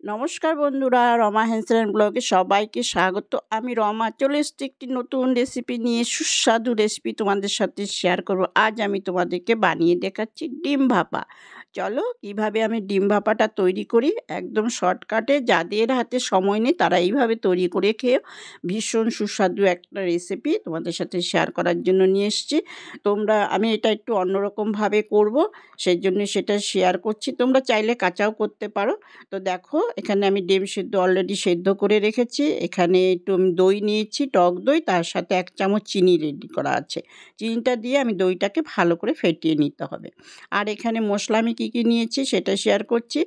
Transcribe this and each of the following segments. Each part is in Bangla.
নমস্কার বন্ধুরা, রমা হেন্সেল ব্লগে সবাইকে স্বাগত। আমি রমা চলে এসেছি একটি নতুন রেসিপি নিয়ে। সুস্বাদু রেসিপি তোমাদের সাথে শেয়ার করব। আজ আমি তোমাদেরকে বানিয়ে দেখাচ্ছি ডিম ভাপা। চলো কিভাবে আমি ডিম ভাপাটা তৈরি করি, একদম শর্টকাটে। যাদের হাতে সময় নেই তারা এইভাবে তৈরি করে খেয়ে ভীষণ সুস্বাদু একটা রেসিপি তোমাদের সাথে শেয়ার করার জন্য নিয়ে এসেছি। আমি এটা একটু অন্যরকমভাবে করব, সেই জন্য সেটা শেয়ার করছি। তোমরা চাইলে কাঁচাও করতে পারো। তো দেখো, এখানে আমি ডিম সিদ্ধ অলরেডি সেদ্ধ করে রেখেছি। এখানে একটু আমি দই নিয়েছি, টক দই, তার সাথে 1 চামচ চিনি রেডি করা আছে। চিনিটা দিয়ে আমি দইটাকে ভালো করে ফেটিয়ে নিতে হবে। আর এখানে মশলা আমি কী কী নিয়েছি সেটা শেয়ার করছি।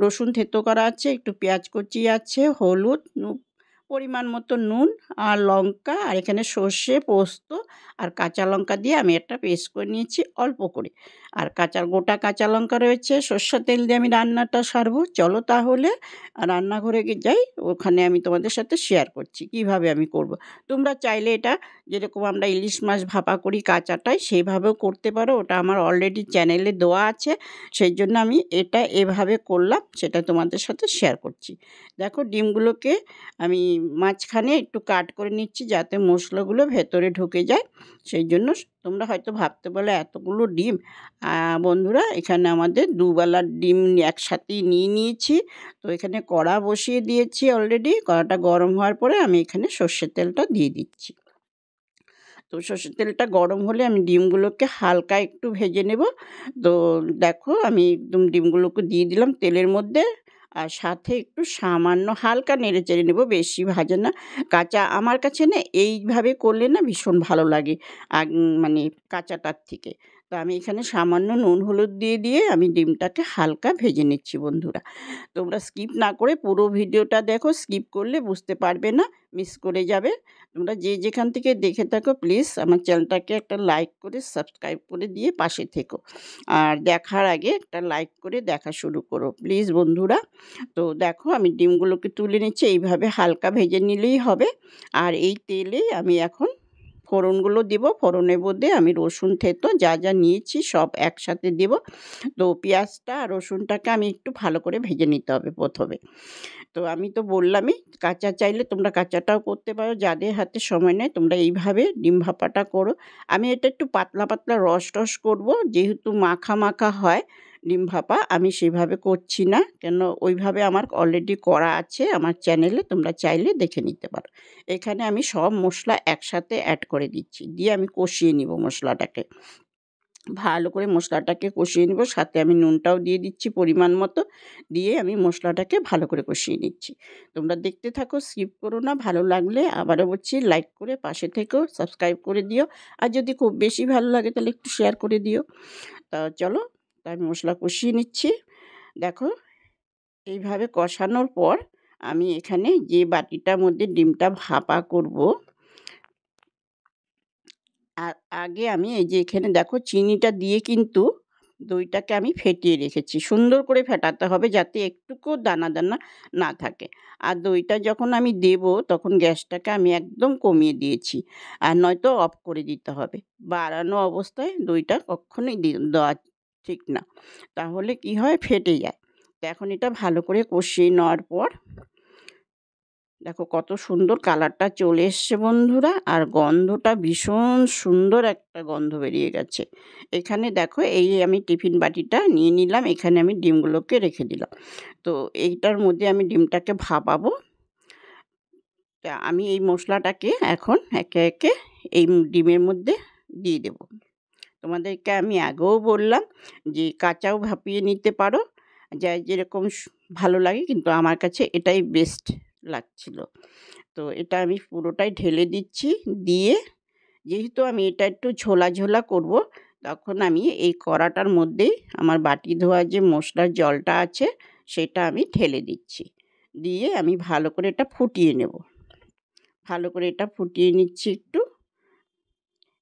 রসুন থেতো করা আছে, একটু পেঁয়াজ কুচি আছে, হলুদ, পরিমাণ মতো নুন আর লঙ্কা, আর এখানে সর্ষে, পোস্ত আর কাঁচা লঙ্কা দিয়ে আমি একটা পেস্ট করে নিয়েছি অল্প করে। আর গোটা কাঁচা লঙ্কা রয়েছে। সর্ষের তেল দিয়ে আমি রান্নাটা সারবো। চলো তাহলে রান্নাঘরে যাই, ওখানে আমি তোমাদের সাথে শেয়ার করছি কিভাবে আমি করব। তোমরা চাইলে এটা যেরকম আমরা ইলিশ মাছ ভাপা করি কাঁচাটাই, সেইভাবেও করতে পারো। ওটা আমার অলরেডি চ্যানেলে দেওয়া আছে, সেই জন্য আমি এটা এভাবে করলাম, সেটা তোমাদের সাথে শেয়ার করছি। দেখো, ডিমগুলোকে আমি মাঝখানে একটু কাট করে নিচ্ছি যাতে মশলাগুলো ভেতরে ঢুকে যায়। সেই জন্য তোমরা হয়তো ভাবতে পারো এতগুলো ডিম। বন্ধুরা, এখানে আমাদের দুবেলার ডিম একসাথেই নিয়ে নিয়েছি। তো এখানে কড়া বসিয়ে দিয়েছি অলরেডি। কড়াটা গরম হওয়ার পরে আমি এখানে সর্ষের তেলটা দিয়ে দিচ্ছি। তো সর্ষের তেলটা গরম হলে আমি ডিমগুলোকে হালকা একটু ভেজে নেব। তো দেখো, আমি একদম ডিমগুলোকে দিয়ে দিলাম তেলের মধ্যে। আর সাথে একটু সামান্য হালকা নেড়ে চেড়ে নেব, বেশি ভাজা না। আমার কাছে না এইভাবে করলে না ভীষণ ভালো লাগে, মানে কাঁচাটার থেকে। তো আমি এখানে সামান্য নুন হলুদ দিয়ে দিয়ে আমি ডিমটাকে হালকা ভেজে নিচ্ছি। বন্ধুরা, তোমরা স্কিপ না করে পুরো ভিডিওটা দেখো। স্কিপ করলে বুঝতে পারবে না, মিস করে যাবে। তোমরা যে যেখান থেকে দেখে থাকো প্লিজ আমার চ্যানেলটাকে একটা লাইক করে সাবস্ক্রাইব করে দিয়ে পাশে থেকো। আর দেখার আগে একটা লাইক করে দেখা শুরু করো প্লিজ বন্ধুরা। তো দেখো, আমি ডিমগুলোকে তুলে নিচ্ছি, এইভাবে হালকা ভেজে নিলেই হবে। আর এই তেলেই আমি এখন ফোড়নগুলো দেবো। ফোড়নের মধ্যে আমি রসুন থেতো যা যা নিয়েছি সব একসাথে দেব। তো পেঁয়াজটা আর রসুনটাকে আমি একটু ভালো করে ভেজে নিতে হবে প্রথমে। তো আমি তো বললামই, কাঁচা চাইলে তোমরা কাঁচাটাও করতে পারো। যাদের হাতে সময় নেই তোমরা এইভাবে ডিম ভাপাটা করো। আমি এটা একটু পাতলা পাতলা রস করব, যেহেতু মাখা মাখা হয় ডিম ভাপা। আমি সেভাবে করছি না, কেন ওইভাবে আমার অলরেডি করা আছে আমার চ্যানেলে, তোমরা চাইলে দেখে নিতে পারো। এখানে আমি সব মশলা একসাথে অ্যাড করে দিচ্ছি, দিয়ে আমি কষিয়ে নিব মশলাটাকে। ভালো করে মশলাটাকে কষিয়ে নেব, সাথে আমি নুনটাও দিয়ে দিচ্ছি পরিমাণ মতো। দিয়ে আমি মশলাটাকে ভালো করে কষিয়ে নিচ্ছি। তোমরা দেখতে থাকো, স্কিপ করো না। ভালো লাগলে আবারও বলছি, লাইক করে পাশে থেকেও সাবস্ক্রাইব করে দিও। আর যদি খুব বেশি ভালো লাগে তাহলে একটু শেয়ার করে দিও। তা চলো, আমি মশলা কষিয়ে নিচ্ছি। দেখো, এইভাবে কষানোর পর আমি এখানে যে বাটিটার মধ্যে ডিমটা ভাপা করব, আর আগে আমি এই যে এখানে দেখো চিনিটা দিয়ে কিন্তু দইটাকে আমি ফেটিয়ে রেখেছি। সুন্দর করে ফেটাতে হবে যাতে একটুকুও দানা দানা না থাকে। আর দইটা যখন আমি দেব তখন গ্যাসটাকে আমি একদম কমিয়ে দিয়েছি, আর নয়তো অফ করে দিতে হবে। বাড়ানো অবস্থায় দইটা কখনোই দেওয়া ঠিক না, তাহলে কি হয়, ফেটে যায়। তো এখন এটা ভালো করে কষিয়ে নেওয়ার পর দেখো কত সুন্দর কালারটা চলে এসছে বন্ধুরা, আর গন্ধটা ভীষণ সুন্দর একটা গন্ধ বেরিয়ে গেছে। এখানে দেখো, এই আমি টিফিন বাটিটা নিয়ে নিলাম, এখানে আমি ডিমগুলোকে রেখে দিলাম। তো এইটার মধ্যে আমি ডিমটাকে ভাপাবো। তা আমি এই মশলাটাকে এখন একে একে এই ডিমের মধ্যে দিয়ে দেব। তোমাদেরকে আমি আগেও বললাম যে কাঁচাও ভাপিয়ে নিতে পারো, যার যেরকম ভালো লাগে, কিন্তু আমার কাছে এটাই বেস্ট লাগছিল। তো এটা আমি পুরোটাই ঢেলে দিচ্ছি। দিয়ে যেহেতু আমি এটা একটু ঝোলা ঝোলা করব, তখন আমি এই কড়াটার মধ্যেই আমার বাটি ধোয়া যে মশলার জলটা আছে সেটা আমি ঢেলে দিচ্ছি। দিয়ে আমি ভালো করে এটা ফুটিয়ে নেব। ভালো করে এটা ফুটিয়ে নিচ্ছি একটু।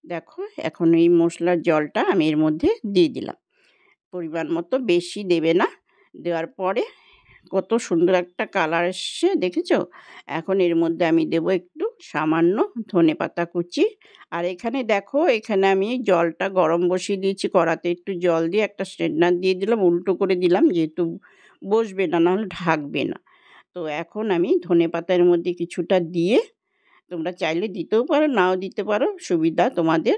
দেখো, এখন এই মশলার জলটা আমি এর মধ্যে দিয়ে দিলাম পরিমাণ মতো, বেশি দেবে না। দেওয়ার পরে কত সুন্দর একটা কালার এসছে, দেখেছো? এখন এর মধ্যে আমি দেব একটু সামান্য ধনেপাতা কুচি। আর এখানে দেখো, এখানে আমি জলটা গরম বসিয়ে দিয়েছি, কড়াতে একটু জল দিয়ে একটা স্ট্রেনার দিয়ে দিলাম, উল্টো করে দিলাম, যেহেতু বসবে না, নাহলে ঢাকবে না। তো এখন আমি ধনেপাতার মধ্যে কিছুটা দিয়ে, তোমরা চাইলে দিতেও পারো, নাও দিতে পারো, সুবিধা তোমাদের।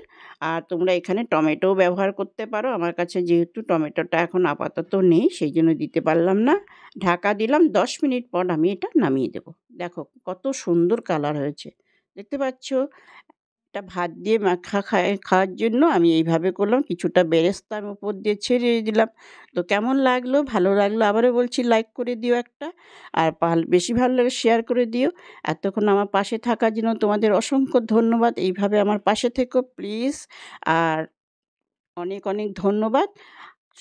আর তোমরা এখানে টমেটোও ব্যবহার করতে পারো। আমার কাছে যেহেতু টমেটোটা এখন আপাতত নেই, সেই জন্য দিতে পারলাম না। ঢাকা দিলাম, 10 মিনিট পর আমি এটা নামিয়ে দেবো। দেখো কত সুন্দর কালার হয়েছে, দেখতে পাচ্ছ? এটা ভাত দিয়ে মাখা খাওয়ার জন্য আমি এইভাবে করলাম। কিছুটা বেরেস্তা আমি উপর দিয়ে ছেড়ে দিলাম। তো কেমন লাগলো? ভালো লাগলো আবারও বলছি, লাইক করে দিও একটা। আর বেশি ভালো লাগলে শেয়ার করে দিও। এতক্ষণ আমার পাশে থাকার জন্য তোমাদের অসংখ্য ধন্যবাদ। এইভাবে আমার পাশে থেকো প্লিজ। আর অনেক অনেক ধন্যবাদ।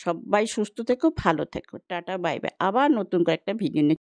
সবাই সুস্থ থেকো, ভালো থেকো। Tata, bye bye. আবার নতুন করে একটা ভিডিও নিয়ে